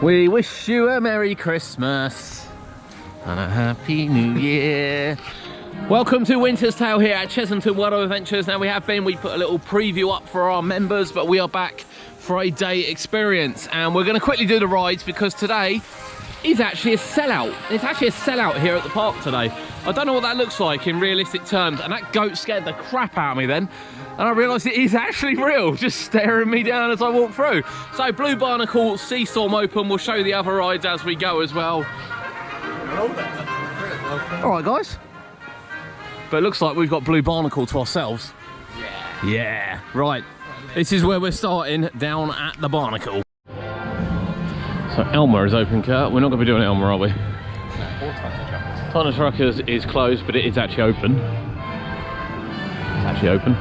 We wish you a Merry Christmas and a Happy New Year. Welcome to Winters Tail here at Chessington Winters Adventures. Now we put a little preview up for our members, but we are back for a day experience. And we're going to quickly do the rides because today is actually a sellout. It's actually a sellout here at the park today. I don't know what that looks like in realistic terms. And that goat scared the crap out of me then. And I realised it is actually real, just staring me down as I walk through. So Blue Barnicle, Sea Storm open. We'll show you the other rides as we go as well. All right, guys. But it looks like we've got Blue Barnicle to ourselves. Yeah. Yeah. Right. This is where we're starting, down at the Barnicle. So Elmer is open, Kurt. We're not going to be doing Elmer, are we? No, Tiny Truckers is closed, but it is actually open. It's actually open.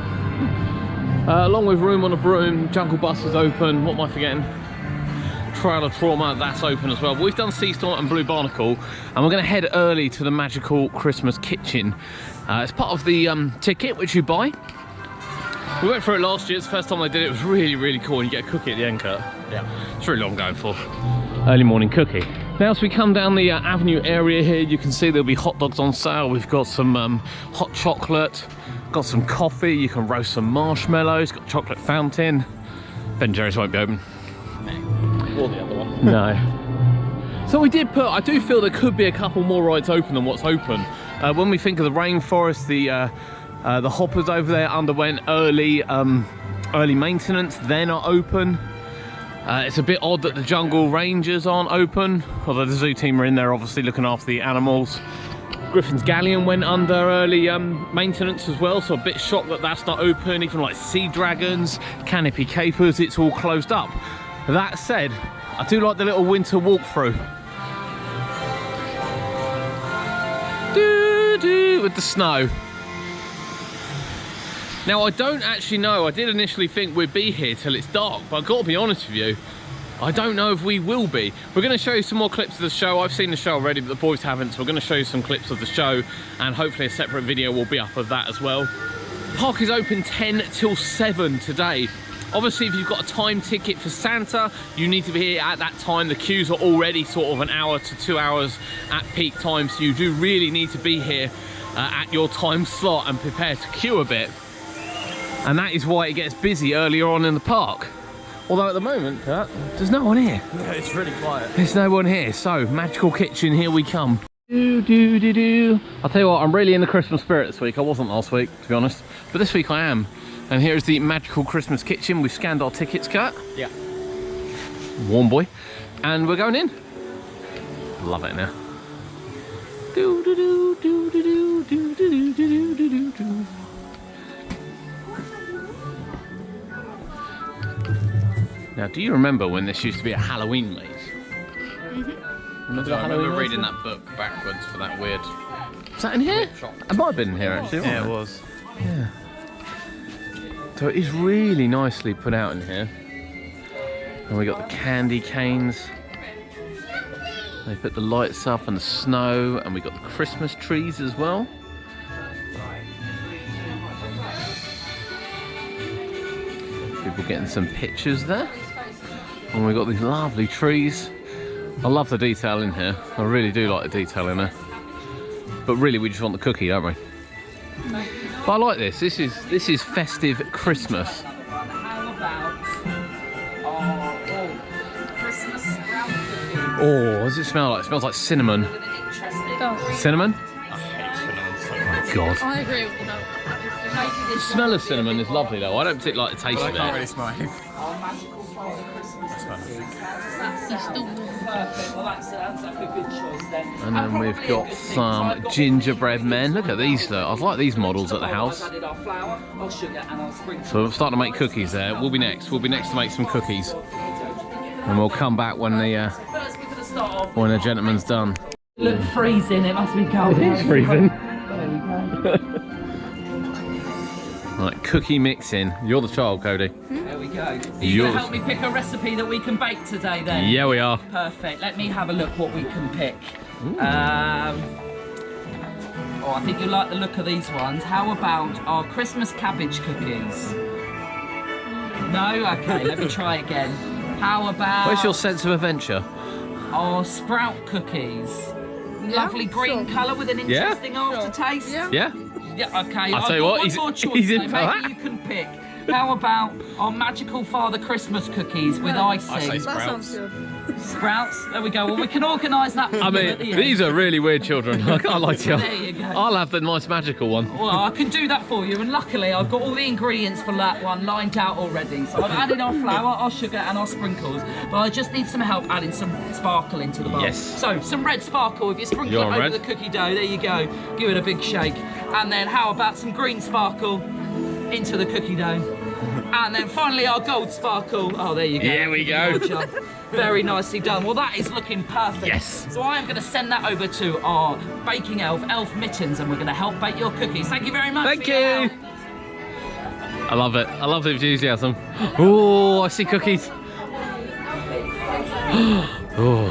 Along with Room on the Broom, Jungle Bus is open. What am I forgetting? Trawler Trouble, that's open as well. But we've done Sea Storm and Blue Barnicle, and we're going to head early to the magical Christmas kitchen. It's part of the ticket which you buy. We went through it last year. It's the first time they did it. It was really, really cool. And you get a cookie at the end, Kurt. Yeah. It's really what I'm going for. Early morning cookie. Now, as we come down the avenue area here, you can see there'll be hot dogs on sale. We've got some hot chocolate, got some coffee. You can roast some marshmallows. Got chocolate fountain. Ben & Jerry's won't be open. Or the other one. No. So we did put, I do feel there could be a couple more rides open than what's open. When we think of the rainforest, the hoppers over there underwent early maintenance. They're not open. It's a bit odd that the jungle rangers aren't open, although the zoo team are in there obviously looking after the animals. Griffin's Galleon went under early maintenance as well, so a bit shocked that that's not open. Even like Sea Dragons, Canopy Capers, it's all closed up. That said, I do like the little winter walkthrough. With the snow. Now I don't actually know, I did initially think we'd be here till it's dark, but I've got to be honest with you, I don't know if we will be. We're going to show you some more clips of the show. I've seen the show already, but the boys haven't, so we're going to show you some clips of the show, and hopefully a separate video will be up of that as well. Park is open 10 till 7 today. Obviously, if you've got a time ticket for Santa, you need to be here at that time. The queues are already sort of an hour to 2 hours at peak time, so you do really need to be here at your time slot and prepare to queue a bit. And that is why it gets busy earlier on in the park. Although at the moment, there's no one here. Yeah, it's really quiet. There's no one here. So, magical kitchen, here we come. I'll tell you what, I'm really in the Christmas spirit this week. I wasn't last week, to be honest. But this week I am. And here's the magical Christmas kitchen. We've scanned our tickets, Kurt. Yeah. Warm boy. And we're going in. Love it now. Now, do you remember when this used to be a Halloween maze? I remember reading that book backwards for that weird... Was that in here? It might have been in here, actually. Yeah, it was. Yeah. So it is really nicely put out in here. And we got the candy canes. They put the lights up and the snow, and we got the Christmas trees as well. People getting some pictures there. And we got these lovely trees. I love the detail in here. I really do like the detail in there. But really, we just want the cookie, don't we? But I like this. This is festive Christmas. How about Christmas round cookie? Oh, what does it smell like? It smells like cinnamon. Cinnamon? I hate cinnamon so much. God. I agree with that. The smell of cinnamon is lovely though. I don't particularly like the taste I of can't it. really smell anything. Our magical Father Christmas. Perfect. Well, that's a good choice then. And then we've got some gingerbread men. Look at these though. I like these models at the house. Added our flour, our sugar, and our sprinkles. So we're starting to make cookies there. We'll be next. We'll be next to make some cookies. And we'll come back when the gentleman's done. Look freezing, it must be cold. It is freezing. There we go. Right, cookie mixing. You're the child, Cody. There we go. Are you going to help me pick a recipe that we can bake today then? Yeah, we are. Perfect. Let me have a look what we can pick. Oh, I think you like the look of these ones. How about our Christmas cabbage cookies? No? Okay, let me try again. How about... Where's your sense of adventure? are sprout cookies. Lovely green colour with an interesting aftertaste. Yeah. Yeah, okay. I'll tell you what, one more choice, he's in for maybe that. you can pick. How about our Magical Father Christmas cookies with icing? I say That sounds sprouts. good. Sprouts? There we go. Well, we can organise that for I you mean, at the end. these are really weird children. I can't lie to you. There you go. I'll have the nice magical one. Well, I can do that for you, and luckily I've got all the ingredients for that one lined out already. So I've added our flour, our sugar and our sprinkles, but I just need some help adding some sparkle into the bowl. Yes. So, some red sparkle, if you sprinkle You're it over red. the cookie dough, there you go. Give it a big shake. And then how about some green sparkle into the cookie dough? And then finally our gold sparkle. Oh, there you go. Here we go. Good job. Very nicely done. Well, that is looking perfect. Yes. So I am going to send that over to our baking elf, Elf Mittens, and we're going to help bake your cookies. Thank you very much. Thank for your you. help. I love it. I love the enthusiasm. Oh, I see cookies. Oh.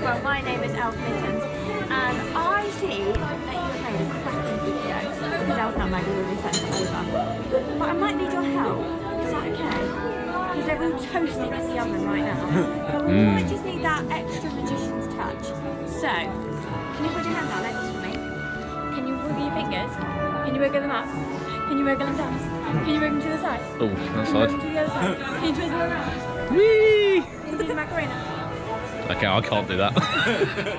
Well, my name is Elf Mittens, and I see that you have made a cracking video because Elf not maybe will be sent it over. But I might need your help. Is that okay? Because they're all toasting in the oven right now. But we might just need that extra magician's touch. So, can you put your hands out like this for me? Can you wiggle your fingers? Can you wiggle them up? Can you wiggle them down? Can you wiggle them to the side? Oh, that Can you side. wiggle them to the other side? Can you twist them around? Whee! Can you do the Macarena? Okay, I can't do that.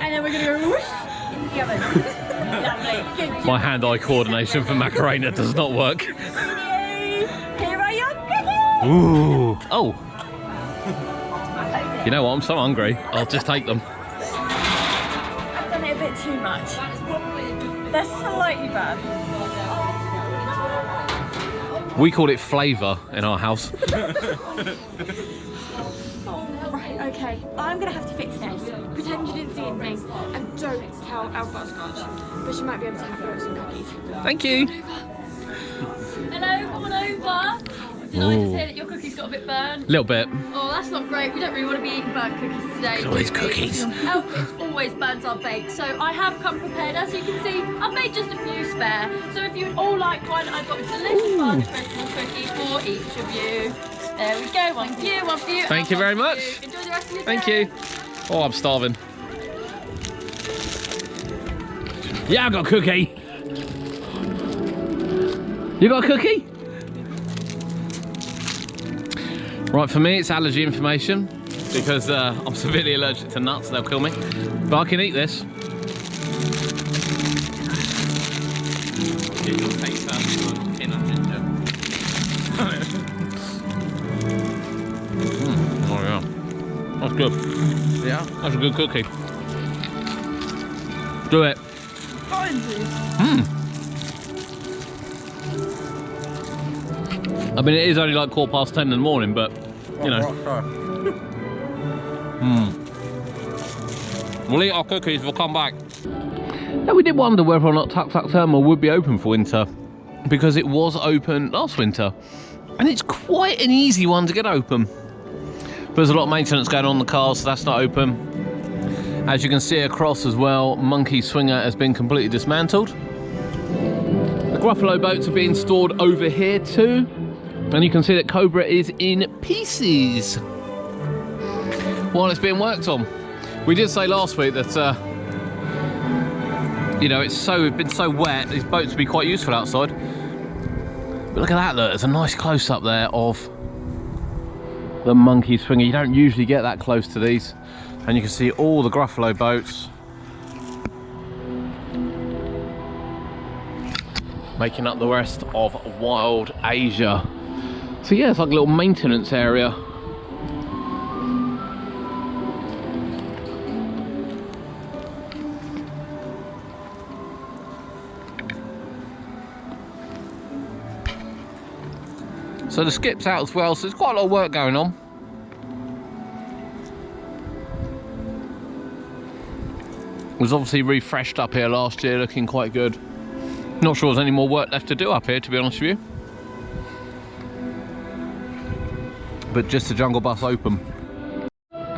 And then we're going to go whoosh into the oven. Lovely. Good job. My hand-eye coordination for Macarena does not work. Here are your cookies! Ooh. Oh. You know what? I'm so hungry. I'll just take them. I've done it a bit too much. They're slightly bad. We call it flavour in our house. Right, okay. I'm going to have to fix this. Pretend you didn't see anything and don't tell Elf Butterscotch. But she might be able to have her with some cookies. Thank you. Hello, come on over. Did I just hear that your cookies got a bit burned? Little bit. Oh, that's not great. We don't really want to be eating burnt cookies today. Look at all these do we? cookies. Elvis always burns our baked, so I have come prepared. As you can see, I've made just a few spare. So if you would all like one, I've got a delicious Father Christmas cookie for each of you. There we go. One for you, one for you. Thank and you one very for much. you. Enjoy the rest of your Thank day. you. Oh, I'm starving. Yeah, I got a cookie. You got a cookie? Right, for me it's allergy information because I'm severely allergic to nuts, they'll kill me. But I can eat this. Get your taste out of tin and ginger. Oh yeah, that's good. Yeah. That's a good cookie. Do it. I mean, it is only like 10:15 in the morning, but you know. We'll eat our cookies. We'll come back. Now we did wonder whether or not Tuk Tuk Terminal would be open for winter, because it was open last winter, and it's quite an easy one to get open. There's a lot of maintenance going on the cars, so that's not open. As you can see across as well, Monkey Swinger has been completely dismantled. The Gruffalo boats are being stored over here too, and you can see that Cobra is in pieces while it's being worked on. We did say last week that you know, it's been so wet, these boats would be quite useful outside. But look at that, look, there's a nice close-up there of the Monkey Swinger. You don't usually get that close to these. And you can see all the Gruffalo boats making up the rest of Wild Asia. So yeah, it's like a little maintenance area. So the skip's out as well, so there's quite a lot of work going on. It was obviously refreshed up here last year, looking quite good. Not sure there's any more work left to do up here, to be honest with you. But just the Jungle Bus open.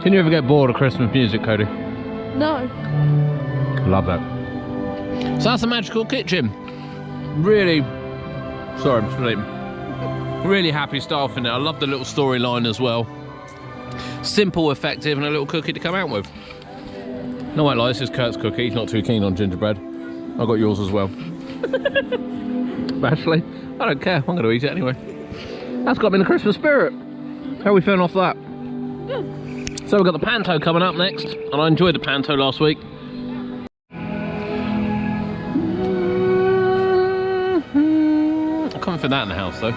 Can you ever get bored of Christmas music, Cody? No. Love that. So that's the magical kitchen. Really, sorry, I'm sleeping. Really happy staff in it. I love the little storyline as well. Simple, effective, and a little cookie to come out with. No white lie, this is Kurt's cookie. He's not too keen on gingerbread. I got yours as well. But actually, I don't care. I'm going to eat it anyway. That's got me in the Christmas spirit. How are we feeling off that? So we've got the Panto coming up next, and I enjoyed the Panto last week. I'm coming for that in the house though.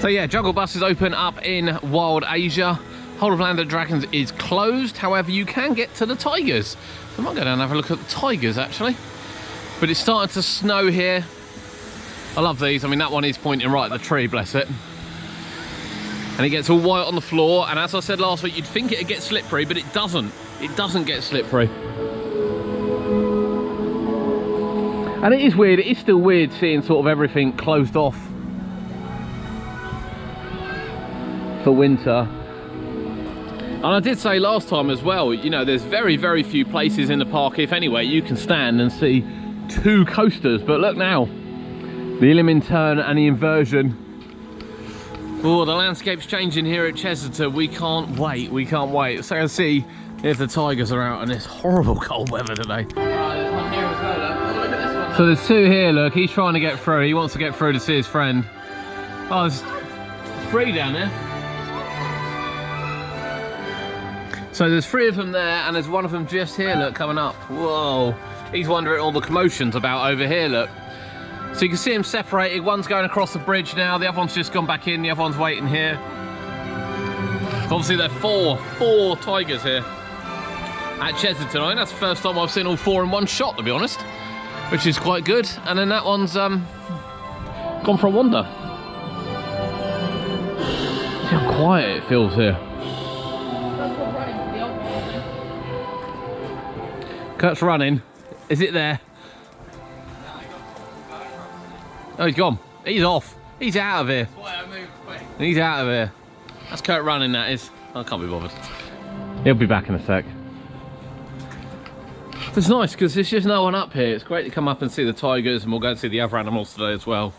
So yeah, Jungle Bus is open up in Wild Asia. Whole of Land of Dragons is closed. However, you can get to the tigers. I might go down and have a look at the tigers actually. But it's starting to snow here. I love these. I mean, that one is pointing right at the tree, bless it. And it gets all white on the floor. And as I said last week, you'd think it'd get slippery, but it doesn't. It doesn't get slippery. And it is weird. It is still weird seeing sort of everything closed off for winter. And I did say last time as well, you know, there's very, very few places in the park, if anywhere, you can stand and see 2 coasters. But look now, the Illumin turn and the inversion. Oh, the landscape's changing here at Chessington. We can't wait, we can't wait. So I can see if the tigers are out in this horrible cold weather today. So there's 2 here, look, he's trying to get through. He wants to get through to see his friend. Oh, there's 3 down there. So there's 3 of them there, and there's one of them just here, look, coming up. Whoa. He's wondering all the commotions about over here, look. So you can see them separated. One's going across the bridge now, the other one's just gone back in, the other one's waiting here. So obviously there are four tigers here at Chessington. I think that's the first time I've seen all 4 in one shot, to be honest, which is quite good. And then that one's gone for a wander. See how quiet it feels here. Kurt's running. Is it there? Oh, he's gone. He's off. He's out of here. He's out of here. That's Kurt running, that is. I can't be bothered. He'll be back in a sec. It's nice because there's just no one up here. It's great to come up and see the tigers, and we'll go and see the other animals today as well.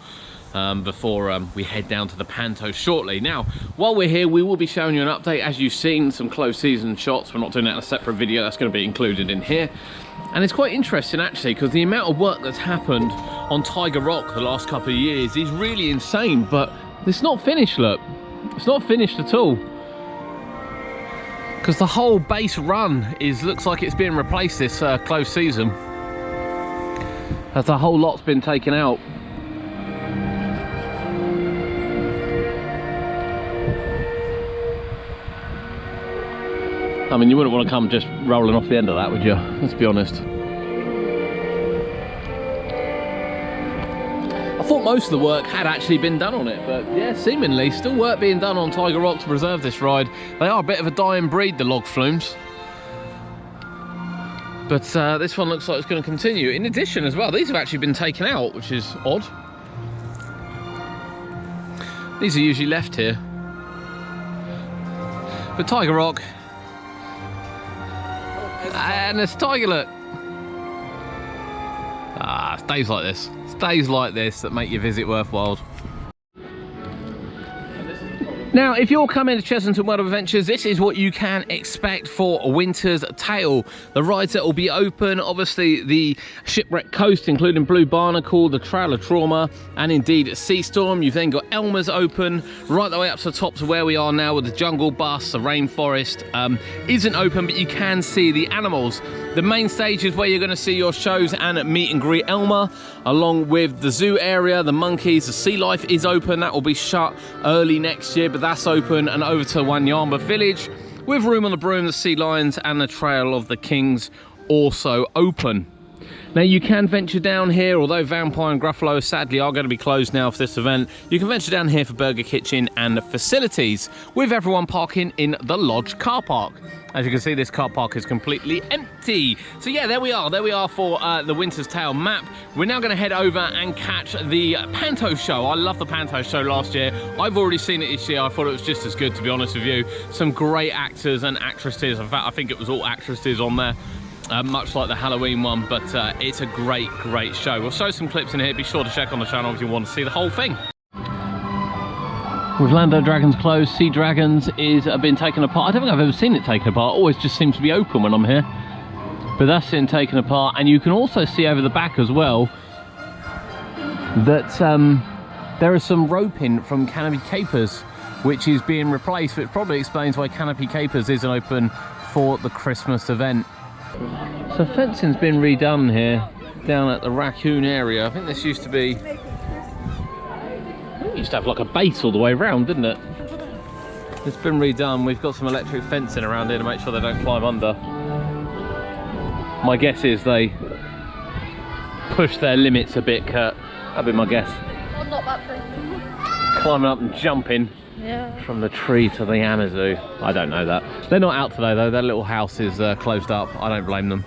Before we head down to the Panto shortly. Now, while we're here, we will be showing you an update. As you've seen, some close season shots. We're not doing that in a separate video. That's going to be included in here. And it's quite interesting, actually, because the amount of work that's happened on Tiger Rock the last couple of years is really insane. But it's not finished, look. It's not finished at all. Because the whole base run looks like it's being replaced this close season. As the whole lot's been taken out. I mean, you wouldn't want to come just rolling off the end of that, would you? Let's be honest. I thought most of the work had actually been done on it, but yeah, seemingly still work being done on Tiger Rock to preserve this ride. They are a bit of a dying breed, the log flumes. But this one looks like it's going to continue. In addition as well, these have actually been taken out, which is odd. These are usually left here. But Tiger Rock... And there's Tiger, look. Ah, it's days like this. It's days like this that make your visit worthwhile. Now, if you're coming to Chessington World of Adventures, this is what you can expect for Winters Tail. The rides that will be open, obviously the Shipwreck Coast, including Blue Barnicle, the Trawler Trouble, and indeed Sea Storm. You've then got Elmers open, right the way up to the top to where we are now with the Jungle Bus. The Rainforest isn't open, but you can see the animals. The main stage is where you're going to see your shows and meet and greet Elmer, along with the zoo area, the monkeys. The Sea Life is open. That will be shut early next year, but that's open, and over to Wanyamba Village with Room on the Broom, the Sea Lions, and the Trail of the Kings also open. Now you can venture down here, although Vampire and Gruffalo sadly are going to be closed now for this event. You can venture down here for Burger Kitchen and facilities, with everyone parking in the Lodge car park. As you can see, this car park is completely empty. So yeah, there we are for the Winters Tail map. We're now going to head over and catch the Panto show. I love the Panto show last year. I've already seen it this year. I thought it was just as good, to be honest with you. Some great actors and actresses. In fact, I think it was all actresses on there. Much like the Halloween one, but it's a great show. We'll show some clips in here. Be sure to check on the channel if you want to see the whole thing. With Lando Dragons closed, Sea Dragons is been taken apart. I don't think I've ever seen it taken apart. It always just seems to be open when I'm here. But that's been taken apart, and you can also see over the back as well that there is some roping from Canopy Capers, which is being replaced, which probably explains why Canopy Capers isn't open for the Christmas event. So fencing's been redone here down at the raccoon area. I think this used to be, it used to have like a base all the way around, didn't it? It's been redone. We've got some electric fencing around here to make sure they don't climb under. My guess is they push their limits a bit, Kurt. That'd be my guess. I'm not that pretty. Climbing up and jumping from the tree to the AMAZU. I don't know that. They're not out today though. Their little house is closed up. I don't blame them.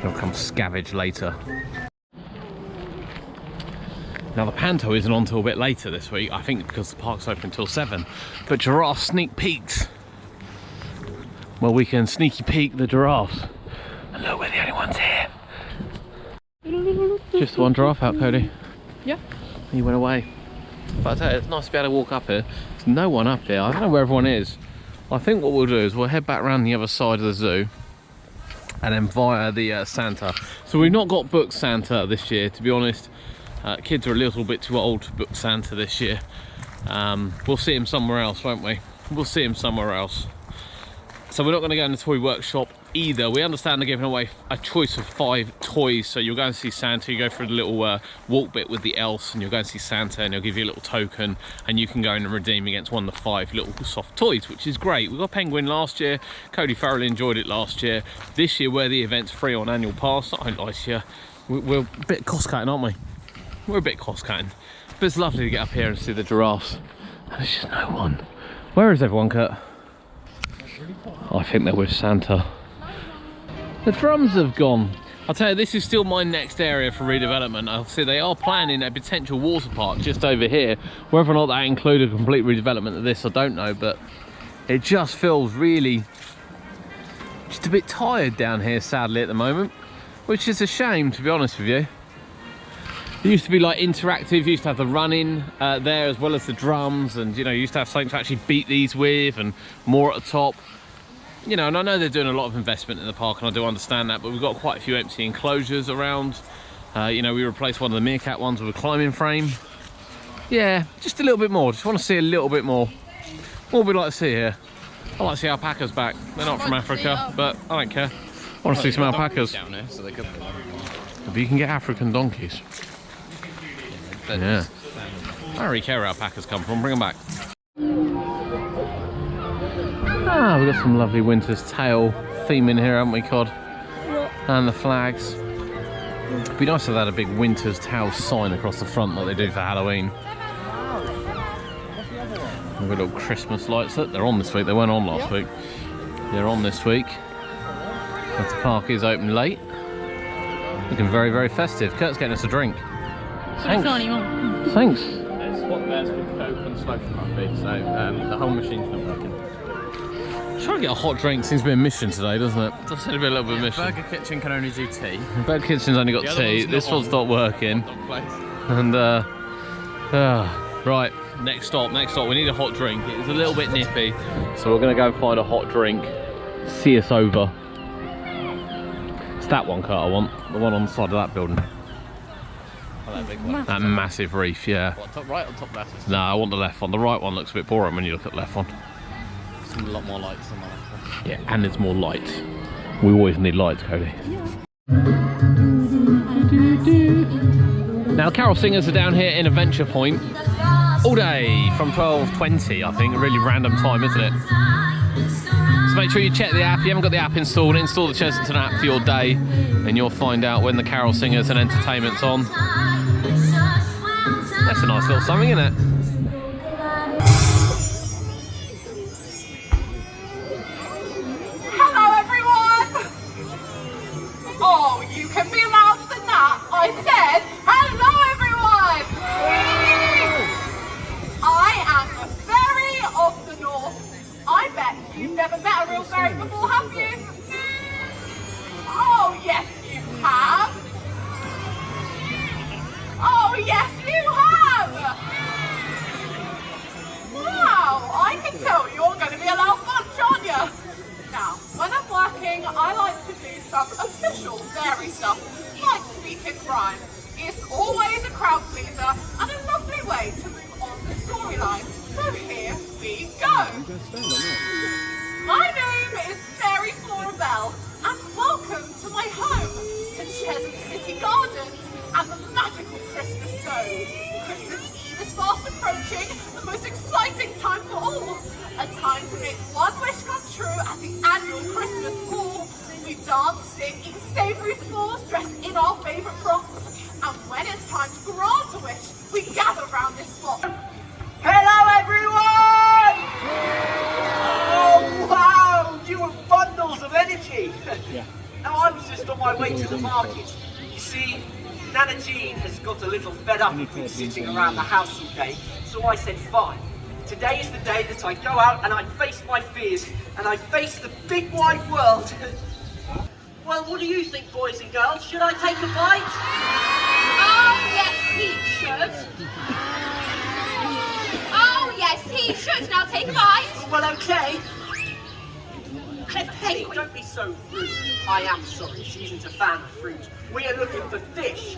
They'll come scavenge later. Now the Panto isn't on till a bit later this week, I think because the park's open till 7. But giraffe sneak peeks. Well, we can sneaky peek the giraffes. And look, we're the only ones here. Just the one giraffe out, Cody. Yeah. He went away. But I tell you, it's nice to be able to walk up here. There's no one up here. I don't know where everyone is. I think what we'll do is we'll head back around the other side of the zoo and then via the Santa. So we've not got booked Santa this year, to be honest. Kids are a little bit too old to book Santa this year. We'll see him somewhere else, won't we? We'll see him somewhere else. So we're not going to go in the toy workshop either. We understand they're giving away a choice of 5 toys. So you'll go and see Santa, you go for a little walk bit with the elves, and you'll go and see Santa, and he'll give you a little token, and you can go in and redeem against one of the 5 little soft toys, which is great. We got Penguin last year. Cody thoroughly enjoyed it last year. This year, where the event's free on annual pass, I don't like you. We're a bit cost cutting, aren't we? We're a bit cost cutting. But it's lovely to get up here and see the giraffes. And there's just no one. Where is everyone, Kurt? I think they're with Santa. The drums have gone. I'll tell you, this is still my next area for redevelopment. Obviously, they are planning a potential water park just over here. Whether or not that included a complete redevelopment of this, I don't know, but it just feels really just a bit tired down here, sadly, at the moment, which is a shame, to be honest with you. It used to be like interactive, you used to have the running there as well as the drums, and you know, you used to have something to actually beat these with and more at the top. You know, and I know they're doing a lot of investment in the park, and I do understand that, but we've got quite a few empty enclosures around. You know, we replaced one of the meerkat ones with a climbing frame. Yeah, just a little bit more. Just want to see a little bit more. What would we like to see here? I like to see alpacas back. They're not from Africa, but I don't care. I want to see some alpacas. Down here, so they could... But you can get African donkeys. Yeah. I don't really care where alpacas come from, bring them back. Ah, we've got some lovely Winters Tail theme in here, haven't we, Cod? And the flags. It'd be nice if they had a big Winters Tail sign across the front like they do for Halloween. We've got little Christmas lights. Look, they're on this week, they weren't on last week. They're on this week. But the park is open late. Looking very, very festive. Kurt's getting us a drink. Thanks. Thanks. There's what there's with Coke and slow coffee, so the whole machine's not working. Trying to get a hot drink seems to be a mission today, doesn't it? Does seem to be a little bit of a mission. Burger Kitchen can only do tea. Burger Kitchen's only got tea. This one's not working. And right, next stop. We need a hot drink. It's a little bit nippy, so we're gonna go and find a hot drink. See us over. It's that one, Kurt, I want. The one on the side of that building. Oh, that big one. That massive reef, yeah. What, top right or top left? No, I want the left one. The right one looks a bit boring when you look at the left one. There's a lot more lights on the left one. Yeah, and there's more light. We always need lights, Cody. Now, carol singers are down here in Adventure Point all day from 12:20, I think. A really random time, isn't it? So make sure you check the app. If you haven't got the app installed, install the Chessington app for your day, and you'll find out when the carol singers and entertainment's on. That's a nice little something, isn't it? Hello, everyone! Oh, you can be louder than that. I said, hello, everyone! I am a fairy of the north. I bet you've never met a real fairy before, have you? Oh, yes, you have. Oh, yes, you have. approaching, the most exciting time for all. A time to make one wish come true at the annual Christmas ball. We dance, sing, eat savoury s'mores, dress in our favourite frocks. And when it's time to grant a wish, we gather round this spot. Hello everyone! Oh wow, you are bundles of energy. Now I was just on my way to the market. You see, Nana Jean has got a little fed up with me sitting around the house all day, so I said fine. Today is the day that I go out and I face my fears, and I face the big wide world. Well, what do you think, boys and girls? Should I take a bite? Oh yes, he should. Oh yes, he should. Now take a bite. Well, okay. Hey, don't be so rude. I am sorry, she isn't a fan of fruit. We are looking for fish.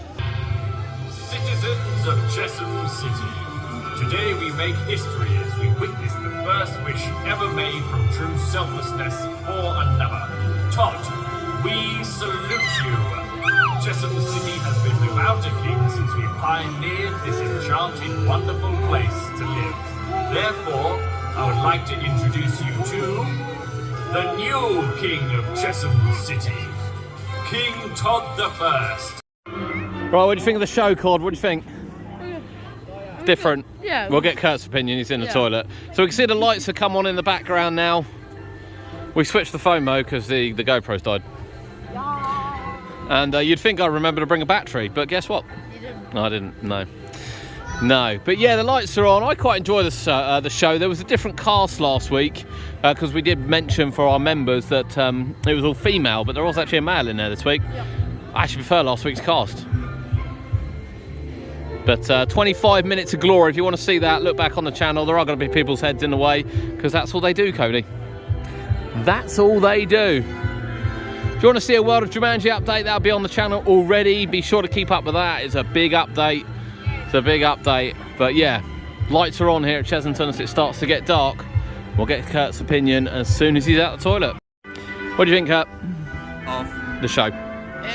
Citizens of Chessington City, today we make history as we witness the first wish ever made from true selflessness for another. Todd, we salute you. Chessington City has been without a king since we pioneered this enchanted, wonderful place to live. Therefore, I would like to introduce you to the new king of Chessington City, King Todd the First. Right, what do you think of the show, Cord? What do you think? Different. Yeah. We'll get Kurt's opinion. He's in the toilet. So we can see the lights have come on in the background now. We switched the phone mode because the GoPro's died. And you'd think I remember to bring a battery, but guess what? You didn't. No, I didn't. No. But yeah, the lights are on. I quite enjoy the show. There was a different cast last week because we did mention for our members that it was all female, but there was actually a male in there this week. Yeah. I actually prefer last week's cast. But 25 minutes of glory. If you want to see that, look back on the channel. There are going to be people's heads in the way because that's all they do, Cody. That's all they do. If you want to see a World of Jumanji update, that'll be on the channel already. Be sure to keep up with that. It's a big update. But yeah, lights are on here at Chessington as it starts to get dark. We'll get Kurt's opinion as soon as he's out the toilet. What do you think, Kurt? Of The show.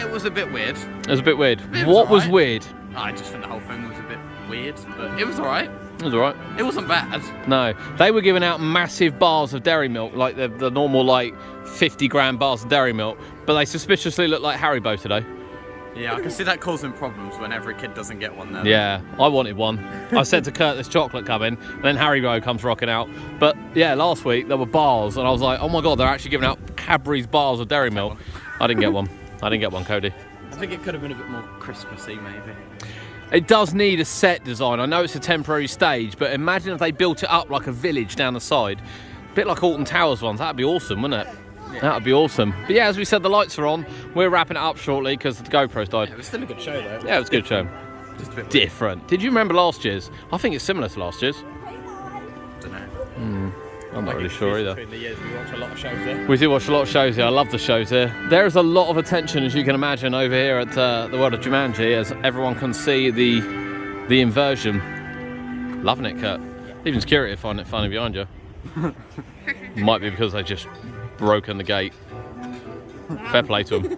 it was a bit weird. It was a bit weird. It was What was alright. weird? I just think the whole thing was a bit weird, but it was alright. It was alright. It wasn't bad. No, they were giving out massive bars of dairy milk, like the normal like 50-gram bars of dairy milk, but they suspiciously look like Haribo today. Yeah, I can see that causing problems when every kid doesn't get one there. Yeah, I wanted one. I said to Kurt, there's chocolate coming, and then Haribo comes rocking out. But yeah, last week there were bars, and I was like, oh my god, they're actually giving out Cadbury's bars of dairy milk. I didn't get one. Cody. I think it could have been a bit more Christmassy, maybe. It does need a set design. I know it's a temporary stage, but imagine if they built it up like a village down the side. A bit like Alton Towers ones. That'd be awesome, wouldn't it? Yeah. That'd be awesome. But yeah, as we said, the lights are on. We're wrapping it up shortly because the GoPro's died. Yeah, it was still a good show, though. Yeah, it was a good show. Just a bit Different. Did you remember last year's? I think it's similar to last year's. Don't know. I'm not really sure either. Between the years, we watch a lot of shows there. We do watch a lot of shows here. I love the shows here. There is a lot of attention, as you can imagine, over here at the World of Jumanji, as everyone can see the inversion. Loving it, Kurt. Even security find it funny behind you. Might be because they just broken the gate. Fair play to them.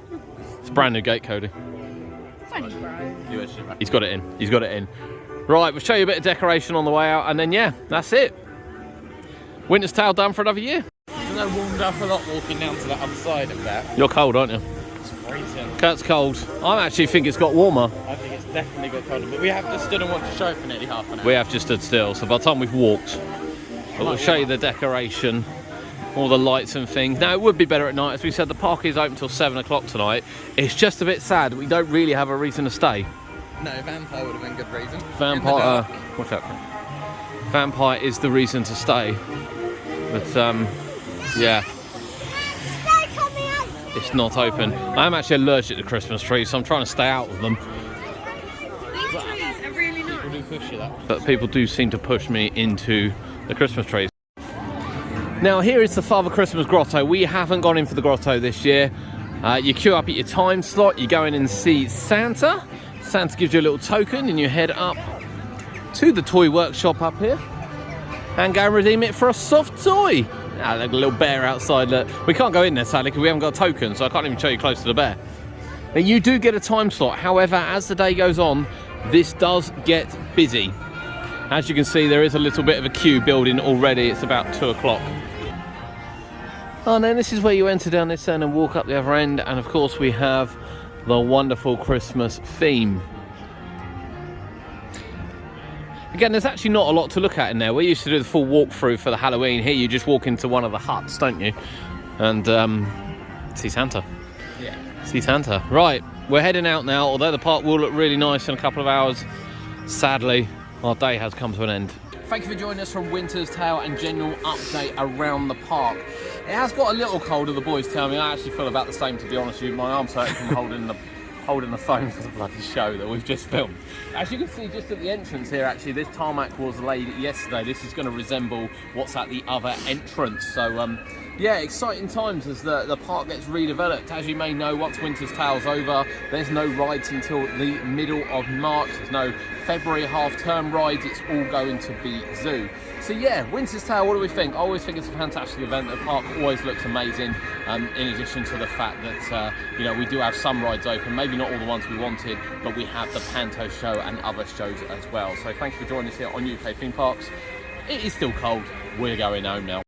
It's a brand new gate, Cody. He's got it in. Right, we'll show you a bit of decoration on the way out, and then yeah, that's it. Winters Tail done for another year. Isn't that warmed up a lot walking down to the other side of that? You're cold, aren't you? It's freezing. Kurt's cold. I actually think it's got warmer. I think it's definitely got colder, but we have just stood and watched the show for nearly half an hour. We have just stood still, so by the time we've walked, we'll show you the decoration, all the lights and things. Now, it would be better at night. As we said, the park is open till 7 o'clock tonight. It's just a bit sad. We don't really have a reason to stay. No, Vampire would have been a good reason. Vampire, what's that? Vampire is the reason to stay. But, yeah. It's not open. I'm actually allergic to Christmas trees, so I'm trying to stay out of them. These trees are really nice. People do push you that. But people do seem to push me into the Christmas trees. Now here is the Father Christmas Grotto. We haven't gone in for the grotto this year. You queue up at your time slot, you go in and see Santa. Santa gives you a little token and you head up to the toy workshop up here and go and redeem it for a soft toy. Ah, like a little bear outside. We can't go in there sadly because we haven't got a token, so I can't even show you close to the bear. Now you do get a time slot. However, as the day goes on, this does get busy. As you can see, there is a little bit of a queue building already. It's about 2 o'clock. Oh, and then this is where you enter down this end and walk up the other end, and of course we have the wonderful Christmas theme. Again, there's actually not a lot to look at in there. We used to do the full walkthrough for the Halloween. Here you just walk into one of the huts, don't you? And see Santa. Yeah. See Santa. Right, we're heading out now, although the park will look really nice in a couple of hours. Sadly, our day has come to an end. Thank you for joining us from Winters Tail and general update around the park. It has got a little colder, the boys tell me. I actually feel about the same, to be honest with you. My arm's hurting from holding the phone for the bloody show that we've just filmed. As you can see just at the entrance here, actually, this tarmac was laid yesterday. This is going to resemble what's at the other entrance. So, yeah, exciting times as the park gets redeveloped. As you may know, once Winters Tail's over, there's no rides until the middle of March. There's no February half-term rides. It's all going to be zoo. So yeah, Winters Tail, what do we think? I always think it's a fantastic event. The park always looks amazing, in addition to the fact that, you know, we do have some rides open, maybe not all the ones we wanted, but we have the Panto show and other shows as well. So thank you for joining us here on UK Theme Parks. It is still cold. We're going home now.